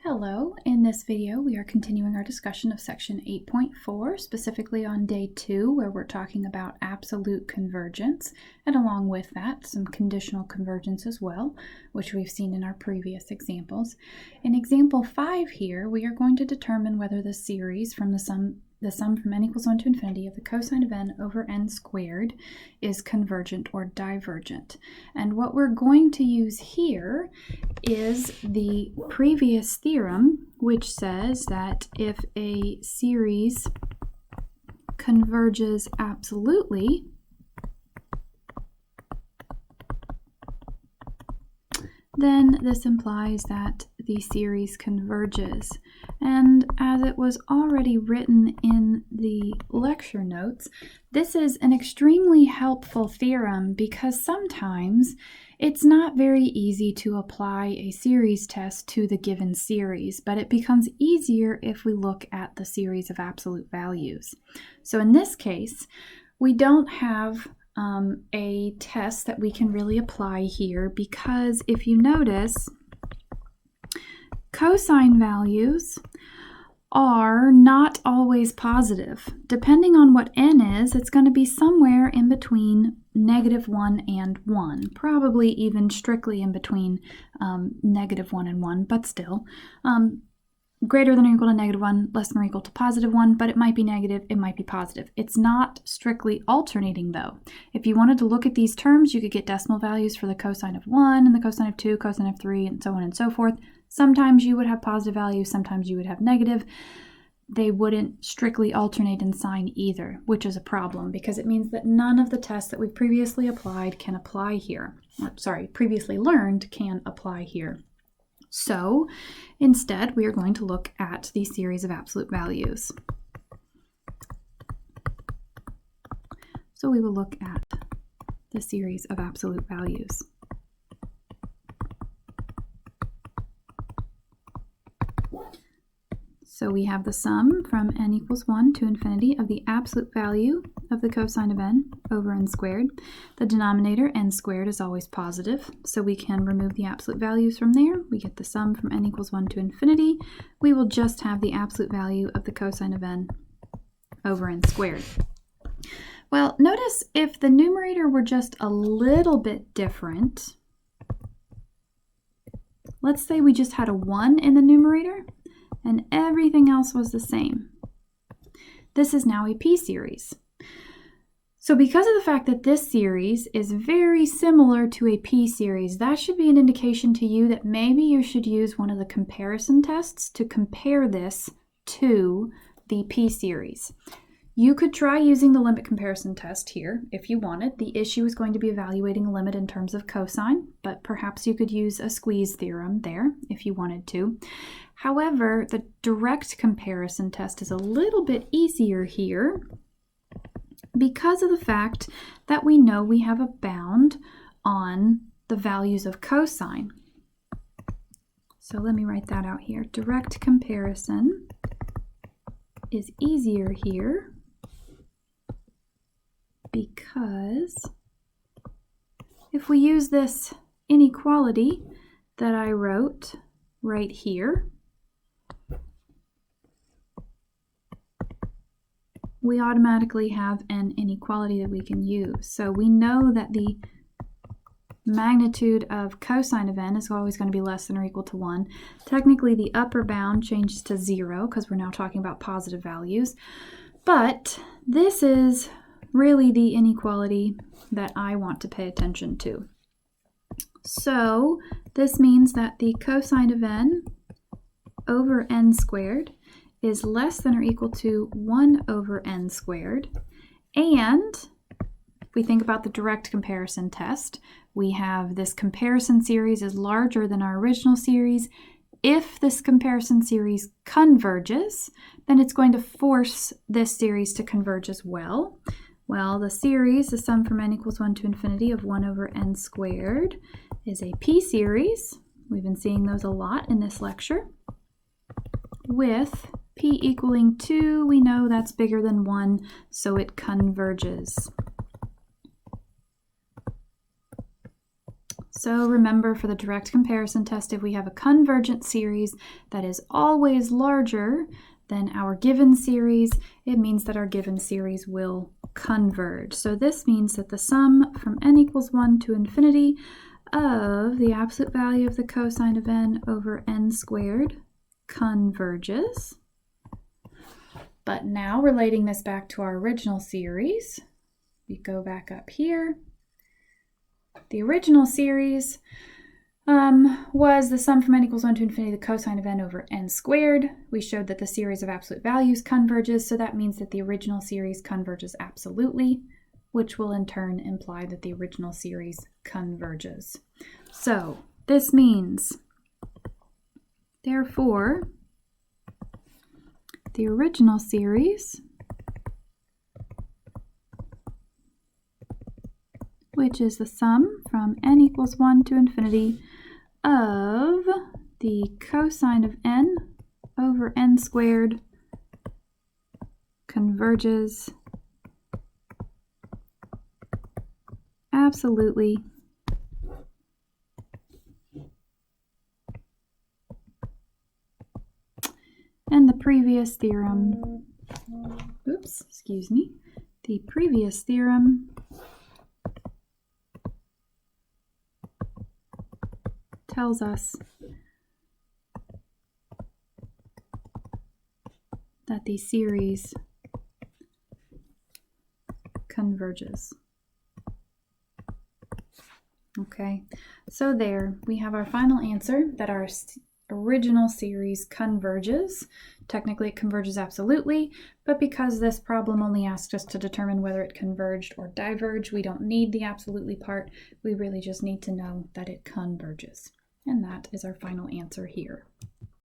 Hello, in this video we are continuing our discussion of section 8.4, specifically on day 2, where we're talking about absolute convergence, and along with that some conditional convergence as well, which we've seen in our previous examples. In example 5 here, we are going to determine whether the series from the sum from n equals 1 to infinity of the cosine of n over n squared is convergent or divergent. And what we're going to use here is the previous theorem, which says that if a series converges absolutely, then this implies that the series converges. And as it was already written in the lecture notes, this is an extremely helpful theorem because sometimes it's not very easy to apply a series test to the given series, but it becomes easier if we look at the series of absolute values. So in this case, we don't have a test that we can really apply here because if you notice, cosine values are not always positive. Depending on what n is, it's going to be somewhere in between -1 and 1, probably even strictly in between -1 and 1, but still. Greater than or equal to -1, less than or equal to +1, but it might be negative, it might be positive. It's not strictly alternating though. If you wanted to look at these terms, you could get decimal values for the cosine of 1 and the cosine of 2, cosine of 3, and so on and so forth. Sometimes you would have positive values, sometimes you would have negative. They wouldn't strictly alternate in sign either, which is a problem because it means that none of the tests that we've previously applied can apply here. Previously learned can apply here. So instead, we are going to look at the series of absolute values. So we will look at the series of absolute values. So we have the sum from n equals 1 to infinity of the absolute value of the cosine of n over n squared. The denominator, n squared, is always positive, so we can remove the absolute values from there. We get the sum from n equals 1 to infinity. We will just have the absolute value of the cosine of n over n squared. Well, notice if the numerator were just a little bit different, let's say we just had a 1 in the numerator, and everything else was the same. This is now a p-series. So because of the fact that this series is very similar to a p-series, that should be an indication to you that maybe you should use one of the comparison tests to compare this to the p-series. You could try using the limit comparison test here if you wanted. The issue is going to be evaluating a limit in terms of cosine, but perhaps you could use a squeeze theorem there if you wanted to. However, the direct comparison test is a little bit easier here because of the fact that we know we have a bound on the values of cosine. So let me write that out here. Direct comparison is easier here because if we use this inequality that I wrote right here, we automatically have an inequality that we can use. So we know that the magnitude of cosine of n is always going to be less than or equal to 1. Technically, the upper bound changes to 0 because we're now talking about positive values. But this is really the inequality that I want to pay attention to. So this means that the cosine of n over n squared is less than or equal to 1 over n squared. And if we think about the direct comparison test, we have this comparison series is larger than our original series. If this comparison series converges, then it's going to force this series to converge as well. Well, the series, the sum from n equals 1 to infinity of 1 over n squared, is a p-series. We've been seeing those a lot in this lecture. With p equaling 2, we know that's bigger than 1, so it converges. So remember, for the direct comparison test, if we have a convergent series that is always larger than our given series, it means that our given series will converge. So this means that the sum from n equals 1 to infinity of the absolute value of the cosine of n over n squared converges. But now, relating this back to our original series, we go back up here. The original series was the sum from n equals 1 to infinity the cosine of n over n squared. We showed that the series of absolute values converges, so that means that the original series converges absolutely, which will in turn imply that the original series converges. So this means, therefore, the original series, which is the sum from n equals 1 to infinity of the cosine of n over n squared, converges absolutely and the previous theorem, the previous theorem tells us that the series converges. Okay, so there we have our final answer, that our original series converges. Technically it converges absolutely, but because this problem only asked us to determine whether it converged or diverged, we don't need the absolutely part. We really just need to know that it converges. And that is our final answer here.